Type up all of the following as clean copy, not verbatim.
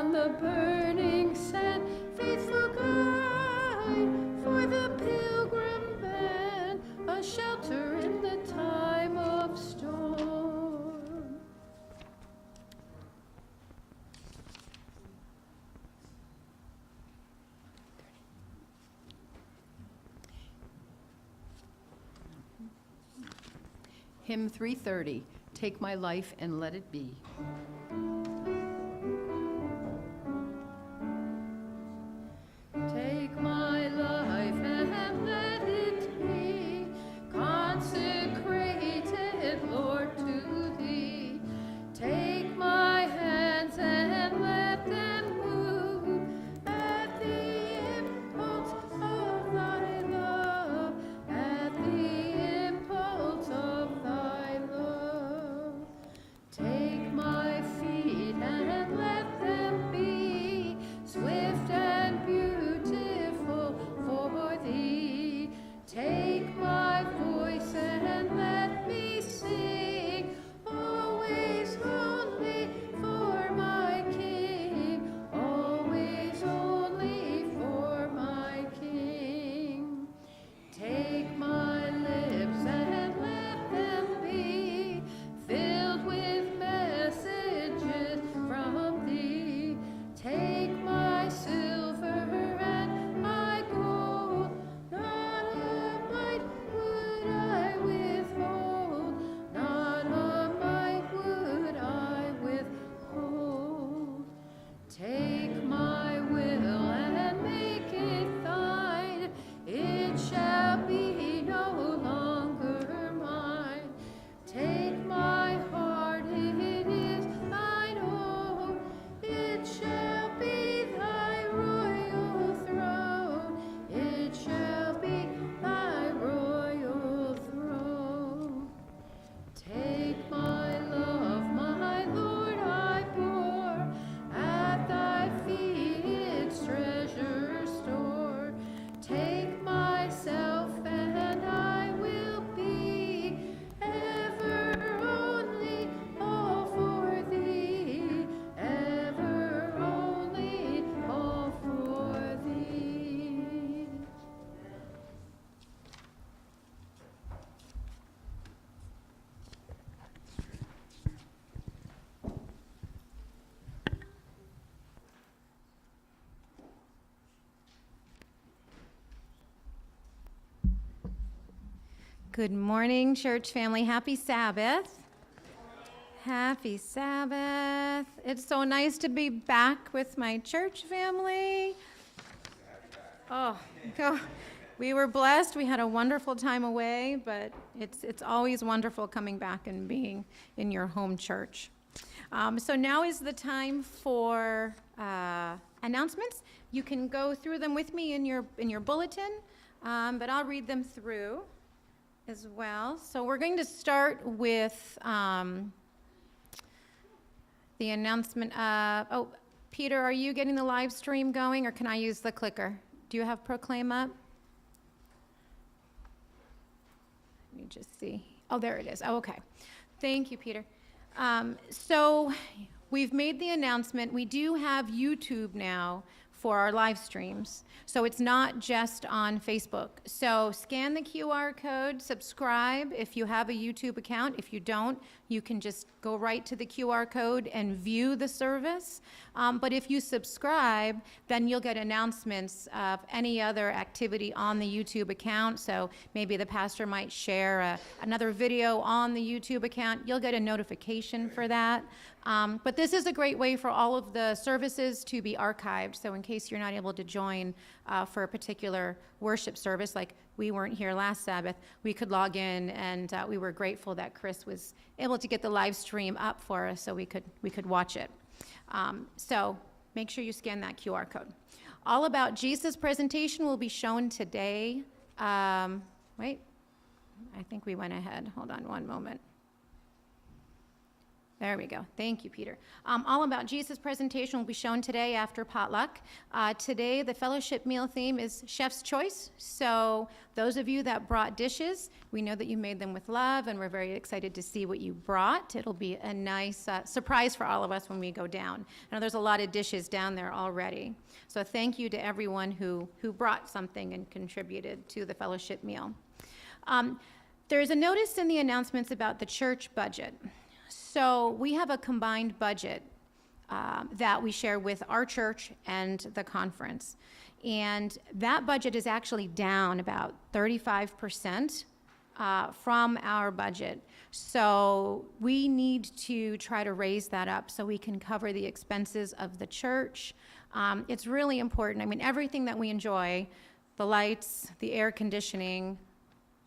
on the burning sand, faithful guide for the pilgrim band, a shelter in the time of storm. Hymn 330, Take My Life and Let It Be. Take my life and let it be consecrated, Lord, to thee. Take my hands and let them move at the impulse of thy love, at the impulse of thy love. Take my feet and let them be swift and beautiful for thee. Take my voice and let me sing, always only for my King, always only for my King. Take my lips and let them be filled with messages from thee. Take my silver and my gold, not a mite would I withhold, not a mite would I withhold. Take my will and make it thine, it shall be no longer mine. Take my heart, it is thine own, it shall be thy royal throne, it shall be thy royal throne. Take my love, my Lord, I pour at thy feet its treasure store. Take myself and I will be ever only all for thee, ever only all for thee. Good morning, church family. Happy Sabbath. Happy Sabbath. It's so nice to be back with my church family. Oh, we were blessed. We had a wonderful time away, but it's always wonderful coming back and being in your home church. So now is the time for announcements. You can go through them with me in your bulletin, but I'll read them through as well. So we're going to start with the announcement of, Peter, are you getting the live stream going, or can I use the clicker? Do you have Proclaim up? Let me just see. Oh, there it is. Oh, okay. Thank you, Peter. So we've made the announcement. We do have YouTube now for our live streams. So it's not just on Facebook. So scan the QR code, subscribe if you have a YouTube account. If you don't, you can just go right to the QR code and view the service. But if you subscribe, then you'll get announcements of any other activity on the YouTube account. So maybe the pastor might share another video on the YouTube account. You'll get a notification for that. But this is a great way for all of the services to be archived. So in case you're not able to join for a particular worship service, like we weren't here last Sabbath, we could log in, and we were grateful that Chris was able to get the live stream up for us so we could watch it. So make sure you scan that QR code. All About Jesus presentation will be shown today. Wait, I think we went ahead. Hold on one moment. There we go. Thank you, Peter. All About Jesus presentation will be shown today after potluck. Today, the fellowship meal theme is Chef's Choice. So those of you that brought dishes, we know that you made them with love, and we're very excited to see what you brought. It'll be a nice surprise for all of us when we go down. I know there's a lot of dishes down there already. So thank you to everyone who brought something and contributed to the fellowship meal. There's a notice in the announcements about the church budget. So we have a combined budget that we share with our church and the conference. And that budget is actually down about 35% from our budget. So we need to try to raise that up so we can cover the expenses of the church. It's really important. I mean, everything that we enjoy, the lights, the air conditioning,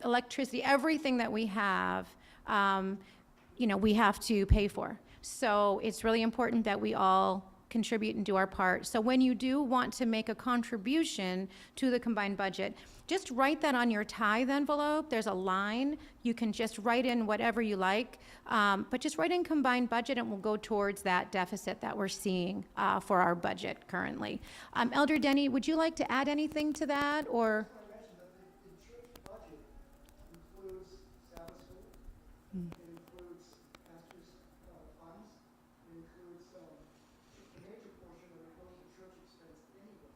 electricity, everything that we have, we have to pay for. So it's really important that we all contribute and do our part. So when you do want to make a contribution to the combined budget, just write that on your tithe envelope. There's a line. You can just write in whatever you like, but just write in combined budget and we'll go towards that deficit that we're seeing for our budget currently. Elder Denny, would you like to add anything to that, or? I mentioned that the church budget includes Sabbath school. It includes pastors' funds. It includes a major portion of it goes to church expense anyway.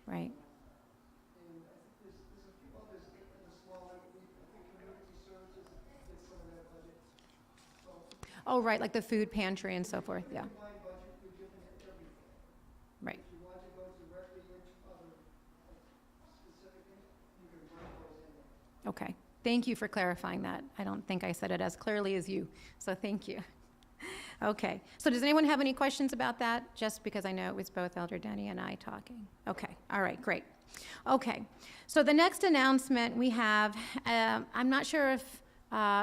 Right. And I think there's a few others in the small, I think community services gets some of that budget. So Oh, right, like the food pantry and so forth, yeah. combined budget, we're giving it everything. Right. If you want to go directly into other specific things, you can write those in there. Okay. Thank you for clarifying that. I don't think I said it as clearly as you, so thank you. Okay. So does anyone have any questions about that? Just because I know it was both Elder Denny and I talking. Okay. All right. Great. Okay. So the next announcement we have, I'm not sure if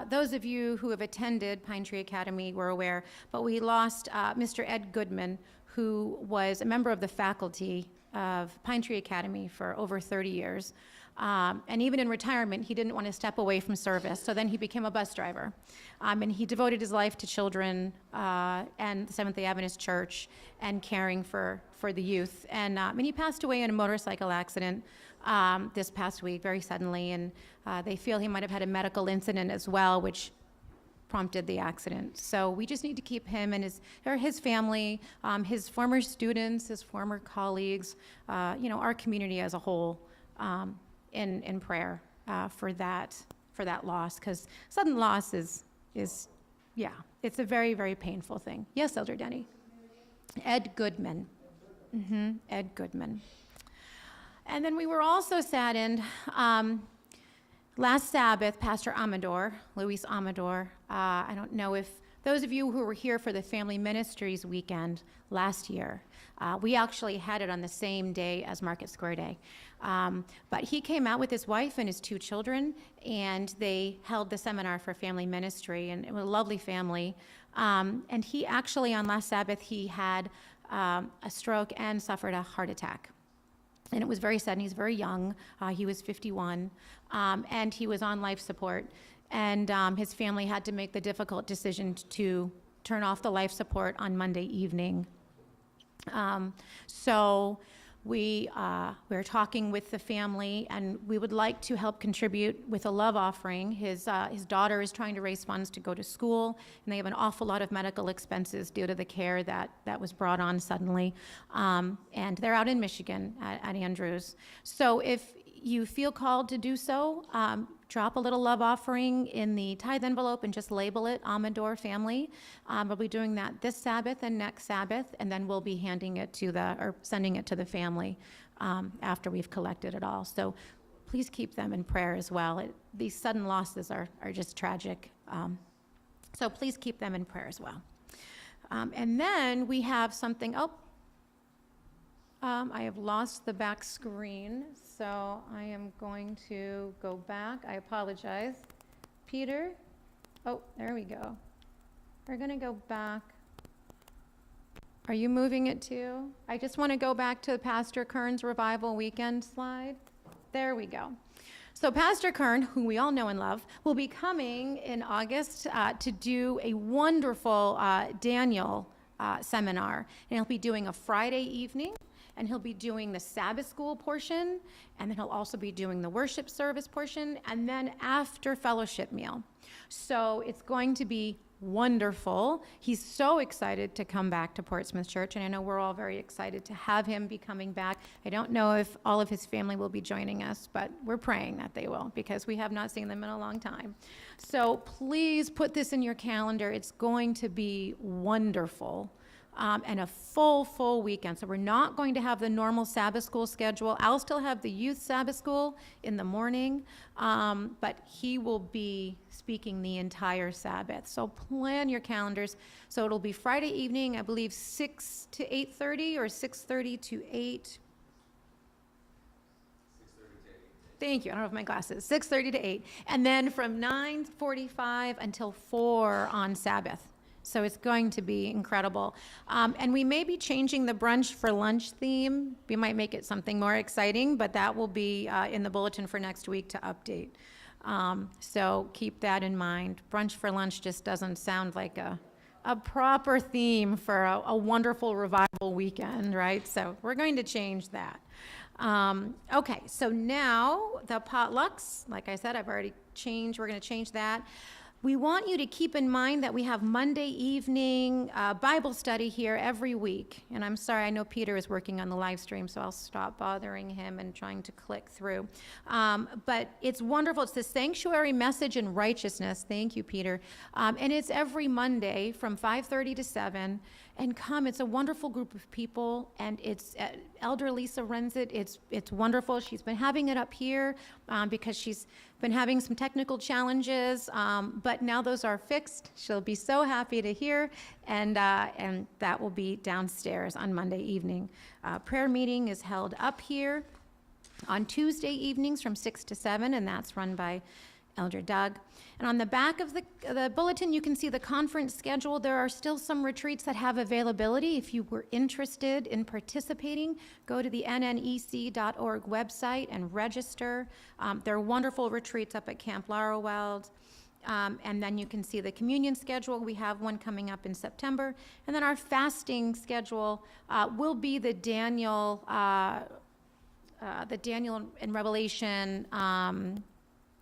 those of you who have attended Pine Tree Academy were aware, but we lost Mr. Ed Goodman, who was a member of the faculty of Pine Tree Academy for over 30 years. And even in retirement, he didn't want to step away from service, so then he became a bus driver. And he devoted his life to children and the Seventh-day Adventist Church and caring for the youth. And he passed away in a motorcycle accident this past week, very suddenly, and they feel he might have had a medical incident as well, which prompted the accident. So we just need to keep him and his family, his former students, his former colleagues, our community as a whole, in prayer for that loss, because sudden loss is it's a very, very painful thing. Yes, Elder Denny. Ed Goodman. Ed Goodman. And then we were also saddened last Sabbath, Pastor Amador, Luis Amador. I don't know if those of you who were here for the Family Ministries weekend last year, we actually had it on the same day as Market Square Day. But he came out with his wife and his 2 children, and they held the seminar for family ministry, and it was a lovely family. And he actually, on last Sabbath, he had a stroke and suffered a heart attack. And it was very sad, and he's very young. He was 51, and he was on life support. And his family had to make the difficult decision to turn off the life support on Monday evening. So we're talking with the family, and we would like to help contribute with a love offering. His daughter is trying to raise funds to go to school, and they have an awful lot of medical expenses due to the care that was brought on suddenly. And they're out in Michigan at Andrews. So if you feel called to do so, drop a little love offering in the tithe envelope and just label it Amador Family. We'll be doing that this Sabbath and next Sabbath, and then we'll be sending it to the family after we've collected it all. So please keep them in prayer as well. These sudden losses are just tragic. So please keep them in prayer as well. And then we have something, I have lost the back screen, so I am going to go back. I apologize. Peter? Oh, there we go. We're going to go back. Are you moving it too? I just want to go back to Pastor Kern's Revival Weekend slide. There we go. So Pastor Kern, who we all know and love, will be coming in August to do a wonderful Daniel seminar. And he'll be doing a Friday evening, and he'll be doing the Sabbath school portion, and then he'll also be doing the worship service portion, and then after fellowship meal. So it's going to be wonderful. He's so excited to come back to Portsmouth Church, and I know we're all very excited to have him be coming back. I don't know if all of his family will be joining us, but we're praying that they will, because we have not seen them in a long time. So please put this in your calendar. It's going to be wonderful. And a full weekend. So we're not going to have the normal Sabbath school schedule. I'll still have the youth Sabbath school in the morning, but he will be speaking the entire Sabbath. So plan your calendars. So it'll be Friday evening, I believe 6 to 8:30 or 6:30 to 8. Thank you. I don't have my glasses. 6:30 to 8. And then from 9:45 until 4 on Sabbath. So it's going to be incredible. And we may be changing the brunch for lunch theme. We might make it something more exciting, but that will be in the bulletin for next week to update. So keep that in mind. Brunch for lunch just doesn't sound like a proper theme for a wonderful revival weekend, right? So we're going to change that. Okay, so now the potlucks, like I said, I've already changed. We're going to change that. We want you to keep in mind that we have Monday evening Bible study here every week. And I'm sorry, I know Peter is working on the live stream, so I'll stop bothering him and trying to click through. But it's wonderful. It's the Sanctuary Message in Righteousness. Thank you, Peter. And it's every Monday from 5:30 to 7. And come, it's a wonderful group of people, and it's Elder Lisa runs it. It's wonderful. She's been having it up here because she's been having some technical challenges, but now those are fixed. She'll be so happy to hear, and that will be downstairs on Monday evening. Prayer meeting is held up here on Tuesday evenings from 6 to 7, and that's run by Elder Doug. And on the back of the bulletin, you can see the conference schedule. There are still some retreats that have availability. If you were interested in participating, go to the nnec.org website and register. There are wonderful retreats up at Camp Laurelweld. And then you can see the communion schedule. We have one coming up in September. And then our fasting schedule will be the Daniel and Revelation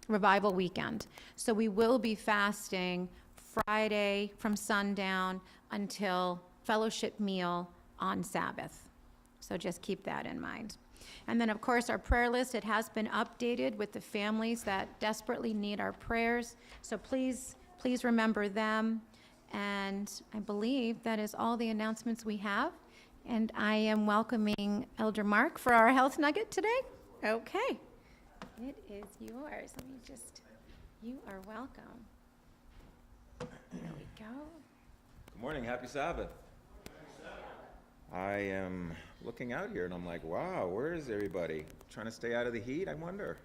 revival weekend. So we will be fasting Friday from sundown until fellowship meal on Sabbath. So just keep that in mind. And then, of course, our prayer list, it has been updated with the families that desperately need our prayers. So please remember them. And I believe that is all the announcements we have. And I am welcoming Elder Mark for our health nugget today. Okay. It is yours. Let me you are welcome. There we go. Good morning, happy Sabbath. I am looking out here and I'm like, wow, where is everybody? Trying to stay out of the heat, I wonder.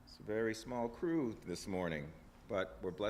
It's a very small crew this morning, but we're blessed